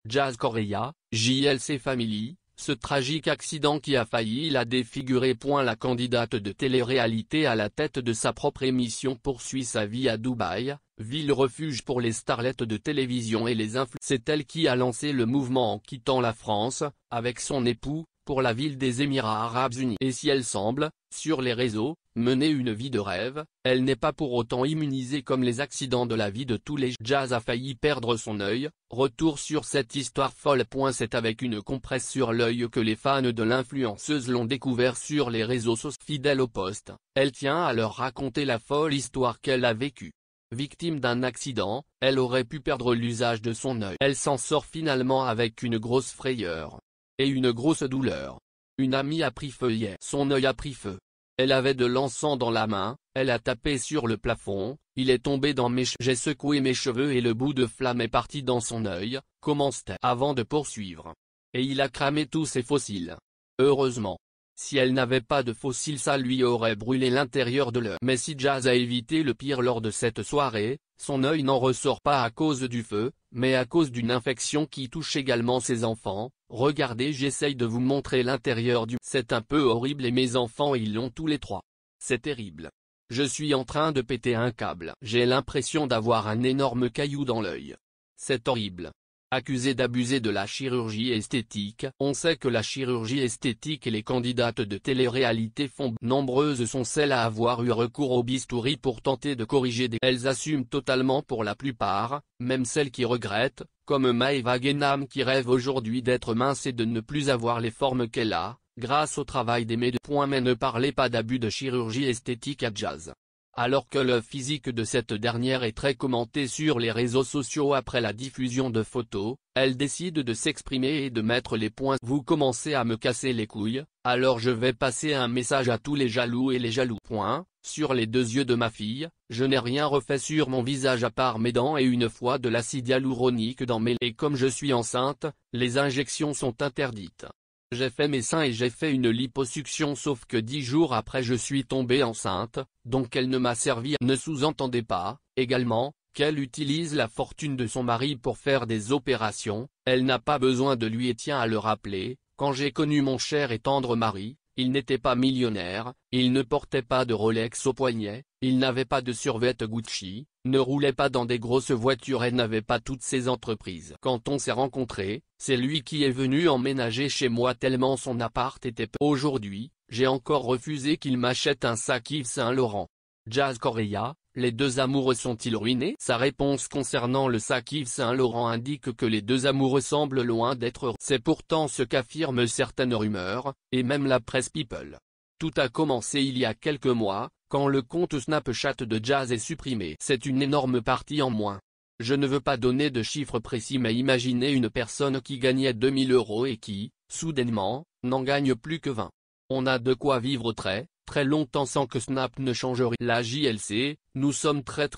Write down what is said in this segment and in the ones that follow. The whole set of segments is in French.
Jazz Correia, JLC Family, ce tragique accident qui a failli la défigurer. La candidate de télé-réalité à la tête de sa propre émission poursuit sa vie à Dubaï, ville refuge pour les starlettes de télévision et les influenceurs. C'est elle qui a lancé le mouvement en quittant la France, avec son époux, pour la ville des Émirats Arabes Unis. Et si elle semble, sur les réseaux, mener une vie de rêve, elle n'est pas pour autant immunisée comme les accidents de la vie de tous les. Jazz a failli perdre son œil, retour sur cette histoire folle. C'est avec une compresse sur l'œil que les fans de l'influenceuse l'ont découvert sur les réseaux sociaux. Fidèle au poste, elle tient à leur raconter la folle histoire qu'elle a vécue. Victime d'un accident, elle aurait pu perdre l'usage de son œil. Elle s'en sort finalement avec une grosse frayeur. Et une grosse douleur. Une amie a pris feu hier. Son œil a pris feu. Elle avait de l'encens dans la main, elle a tapé sur le plafond, il est tombé dans mes cheveux. J'ai secoué mes cheveux et le bout de flamme est parti dans son œil, commence-t-elle avant de poursuivre. Et il a cramé tous ses fossiles. Heureusement. Si elle n'avait pas de fossiles, ça lui aurait brûlé l'intérieur de l'œil. Mais si Jazz a évité le pire lors de cette soirée, son œil n'en ressort pas à cause du feu, mais à cause d'une infection qui touche également ses enfants. Regardez, j'essaye de vous montrer l'intérieur du... C'est un peu horrible et mes enfants ils l'ont tous les trois. C'est terrible. Je suis en train de péter un câble. J'ai l'impression d'avoir un énorme caillou dans l'œil. C'est horrible. Accusée d'abuser de la chirurgie esthétique. On sait que la chirurgie esthétique et les candidates de télé-réalité font. Nombreuses sont celles à avoir eu recours au bistouri pour tenter de corriger des... Elles assument totalement pour la plupart, même celles qui regrettent, comme Maeva Guénam qui rêve aujourd'hui d'être mince et de ne plus avoir les formes qu'elle a, grâce au travail des médecins. Mais ne parlez pas d'abus de chirurgie esthétique à Jazz. Alors que le physique de cette dernière est très commenté sur les réseaux sociaux après la diffusion de photos, elle décide de s'exprimer et de mettre les points. Vous commencez à me casser les couilles, alors je vais passer un message à tous les jaloux et les jaloux. Sur les 2 yeux de ma fille, je n'ai rien refait sur mon visage à part mes dents et une fois de l'acide hyaluronique dans mes... Et comme je suis enceinte, les injections sont interdites. J'ai fait mes seins et j'ai fait une liposuction sauf que 10 jours après je suis tombée enceinte, donc elle ne m'a servi. Ne sous-entendez pas, également, qu'elle utilise la fortune de son mari pour faire des opérations, elle n'a pas besoin de lui et tient à le rappeler, quand j'ai connu mon cher et tendre mari, il n'était pas millionnaire, il ne portait pas de Rolex au poignet, il n'avait pas de survêt Gucci, ne roulait pas dans des grosses voitures et n'avait pas toutes ses entreprises. Quand on s'est rencontrés, c'est lui qui est venu emménager chez moi tellement son appart était peu. Aujourd'hui, j'ai encore refusé qu'il m'achète un sac Yves Saint Laurent. Jazz Correia, les 2 amoureux sont-ils ruinés? Sa réponse concernant le sac Yves Saint Laurent indique que les 2 amoureux semblent loin d'être heureux. C'est pourtant ce qu'affirment certaines rumeurs, et même la presse People. Tout a commencé il y a quelques mois, quand le compte Snapchat de Jazz est supprimé. C'est une énorme partie en moins. Je ne veux pas donner de chiffres précis mais imaginez une personne qui gagnait 2000 € et qui, soudainement, n'en gagne plus que 20. On a de quoi vivre très longtemps sans que Snap ne change rien. La JLC, nous sommes très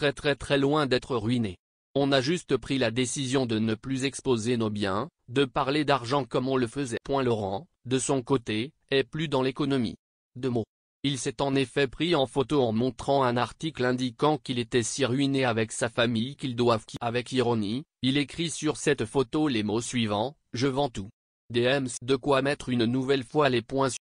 loin d'être ruinés. On a juste pris la décision de ne plus exposer nos biens, de parler d'argent comme on le faisait. Laurent, de son côté, est plus dans l'économie. De mots. Il s'est en effet pris en photo en montrant un article indiquant qu'il était si ruiné avec sa famille qu'ils doivent quitter. Avec ironie, il écrit sur cette photo les mots suivants, je vends tout. DMs. De quoi mettre une nouvelle fois les points sur